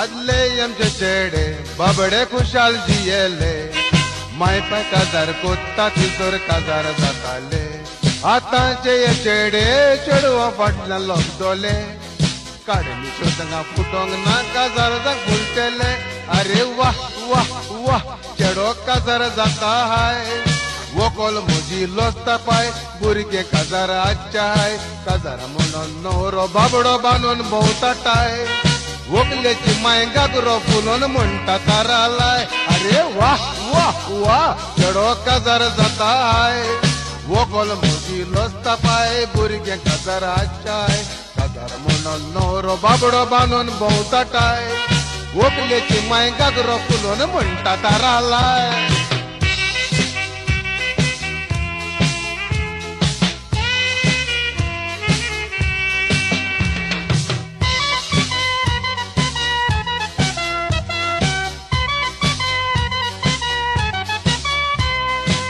आदले आमचे चेडे बाबडे खुशाल जियेले माय पाय काजार कोत्ता तिसोर काजार जाताले आतांचे ये चेडे चेडवा फाटल्यान लोगतोले काडमी शोधंगा फुटोंग ना काजार जाक फुलतेले अरे वाह वाह वाह चेडो काजार जाता हाय वोकोल म्हजी लोसता पाय भुरगे काजार आजच्या हाय काजार म्हणून न्हवरो बाबडो बांदून भोंवताटाय वकलेची माय गागरो फुलोन म्हणटा तारालाय अरे वाह वाह वाह चेडो काजार जाता हाय वोकोल म्हजी लोसता पाय भुरगे काजार आजच्याय काजार म्हणून न्हवरो बाबडो बांदून भोंवताटाय वकलेची माय गागरो फुलोन म्हणटा तारालाय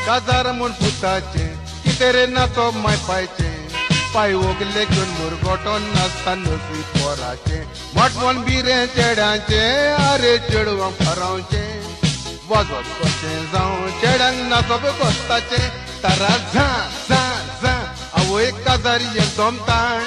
काजार म्हूण पुताचे कितें रे ना तो माय पायचे पाय वगले घेवन मुरगोटोन नासता नसी पोराचे मोटमोन बिरे चेड्याचे आरे चेडवां फरावचे वजोत कशें जावं चेड्यांक नाचप कोस्ताचे तारा झा झा झा आवय काजार ये जमताण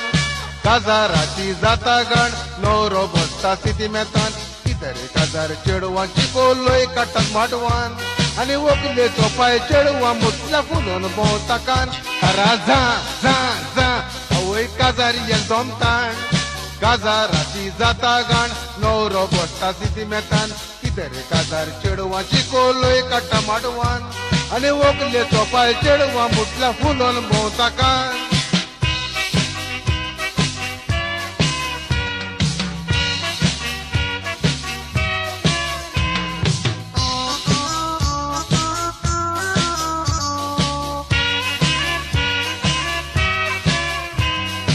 काजाराची जाता गण न्हवरो बसता सिटी मेतान कितें रे काजार चेडवांची कोलोय काडटात माटवान आनी वकलेचो पाय चेडवा मुतल्या फुलोन भोंवताकान तारा झा झा झा आवय काजार ये जमताण काजाराची जाता गाण न्हवरो बसता सिटी मेतान कितें रे काजार चेडवाची कोलोय काडटा माटवान आनी वकलेचो पाय चेडवा मुतल्या फुलोन भोंवताकान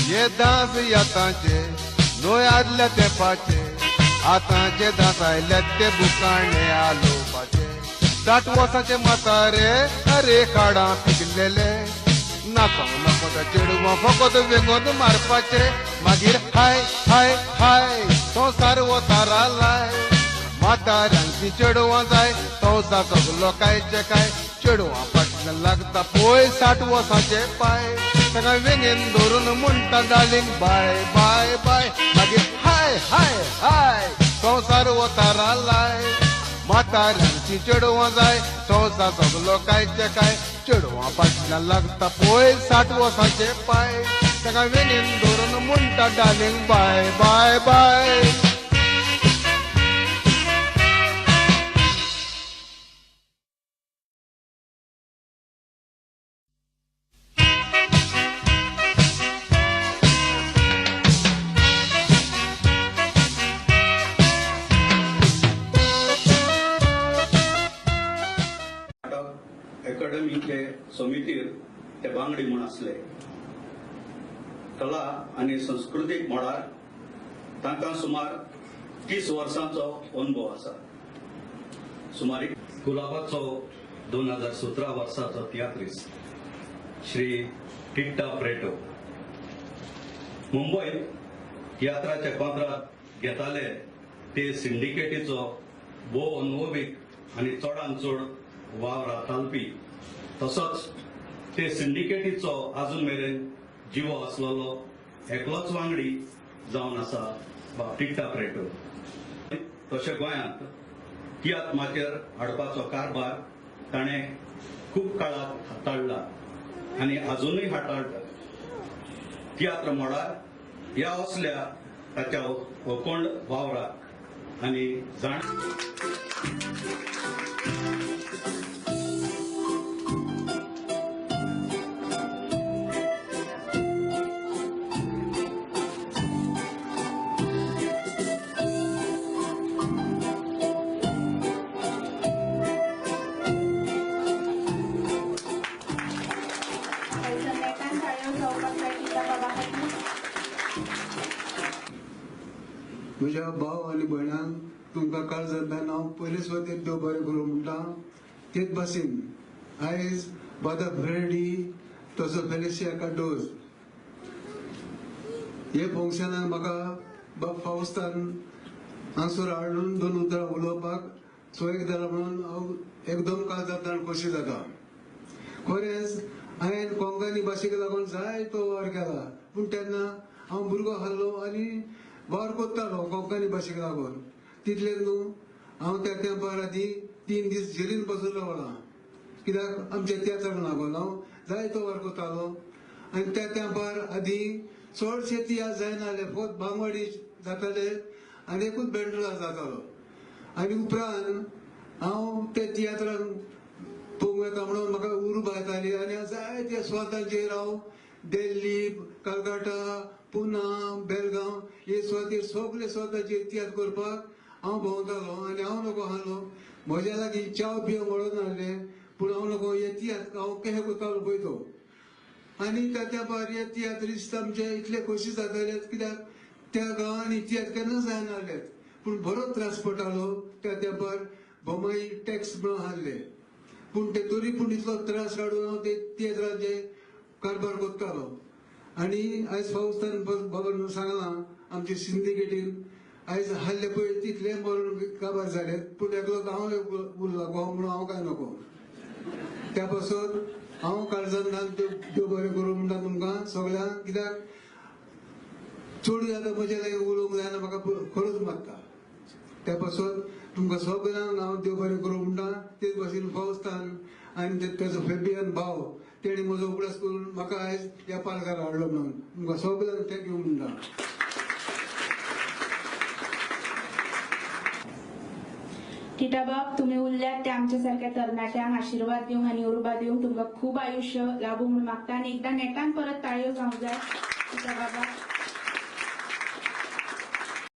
ये दास यातांचे नोय आदल्या तेंपाचे आतांचे दास आयले ते बुकाणे आलोपाचे 60 वर्साचे म्हातारे अरे काडा पिकलेले नाचोंक नाको चेडवां फकत वेंगोन मारपाचे मागीर हाय हाय हाय संवसार वतारा लाय म्हाताऱ्यांची चेडवां जाय संवसार सगलो कांयचे काय चेडवां फाटल्यान लागता पळय 60 वर्साचे पाय ताका वेंगेन धरून म्हणटा डार्लिंग बाय बाय बाय मागीर हाय हाय हाय संवसार वतारा लाय म्हाताऱ्यांची चेडवां जाय संवसार सगलो कांयचे काय चेडवां फाटल्यान लागता पळय 60 वर्साचे पाय ताका वेंगेन धरून म्हणटा डार्लिंग बाय बाय बाय अकादमीचे समितीर ते बांगडी म्हूण आसले कला आनी संस्कृतीक मळार तांकां सुमार 30 वर्सांचो अनुभव आसा सुमार गुलाबाचो 2017 वर्साचो तियात्रीस श्री टिट्टा प्रेटो मुंबईत तियात्राचे कंत्राट घेताले ते सिंडिकेटीचो भोव अनुभवीक आनी चडांत चड वावर चालपी तसोच ते सिंडिकेटीचो आजून मेरेन जिवो आसलेलो एकलोच वांगडी जावन आसा टिट्टा प्रेटो तशें गोंयांत तियात्र हाडपाचो कारभार ताणें खूब काळात हाताळ्ळा आनी आजुनूय हाताळटा तियात्र मळार ह्या असल्या ताच्या अखंड वावराक आनी जाण म्हज्या भाव आनी भयणांक तुमकां काळ जातना हांव पयलेच वतीन देव बरें करूं म्हणटा तेच भाशेन आयज बादा फ्रेडी तसो फेलिसिया कार्डोज हे फंक्शनाक म्हाका बाब फावस्तान हांगसर हाडून 2 उतरां उलोवपाक सोयीक जाला म्हणून हांव एकदम काळजांतल्यान खोशी जाता. खरेंच हांवें कोंकणी भाशेक लागून जायतो वार केला, पूण तेन्ना हांव भुरगो आसलो आनी वार कोत्तालो कोंकणी भाशेक लागून. तितलें न्हू, हांव त्या तेंपार आदीं 3 दीस जेलीन बसलो वळा, कित्याक आमच्या तियात्राक लागून हांव जायतो वार कोत्तालो. आनी त्या तेंपार आदीं चडशे तियात्र जायनासले, फकत बांगवाडी जाताले आनी एकूच बँड्रा जातालो. आनी उपरांत हांव ते तियात्राक पळोवंक येता म्हणून म्हाका उर्बा येताली आनी जायते स्वातांचेर हांव दिल्ली, कलकत्ता, पुना, बेलगांव हे स्वातेर सगळे स्वताचेर तियात्र करपाक हांव भोंवतालो. आनी हांव नको आसलो, म्हज्या लागीं चाव पियो म्हणून नासले, पूण हांव नको हे तियात्र हांव कशें करतालो पळय तो. आनी त्या तेंपार हे तियात्रिस्ट आमचे इतले खोशी जाताले कित्याक त्या गांवांनी तियात्र केन्ना जायनासले, पूण बरो त्रास पडटालो. त्या तेंपार भोमाई टॅक्स म्हणून आसले, पूण ते तरी पूण इतलो त्रास काडून हांव ते तियात्राचे कारभार करतालो. आनी आयज फावस्तान बाबा सांगलां आमचे सिंडिकेटीन आयज हाल्ले पळय तितले मरून काबार जाले, पूण एकलो हांव उरला गोव म्हणून हांव काय नको. त्या पासून हांव काळजांतल्यान देव बरें करूं म्हणटा तुमकां सगळ्यांक, कित्याक चड आतां म्हज्या लागीं उलोवंक जायना, म्हाका खरोच मागता. त्या पासून तुमकां सगळ्यांक हांव देव बरें करूं म्हणटा. तेच भाशेन फावस्तान आनी तेजो फेबियन भाव तेणी म्हजो उगडास करून म्हाका आयज ह्या पालकार हाडलो म्हणून तुमकां सगळ्यांक थँक्यू म्हणटा. टिटा बाब, तुम्ही उरल्यात ते आमच्या सारख्या तरणाट्यांक आशीर्वाद दिवंक आनी उर्बा दिवंक तुमकां खूब आयुश्य लाभूंक म्हूण मागता. आनी एकदां नेटान परत ताळयो जावंक जाय टिटा बाबा.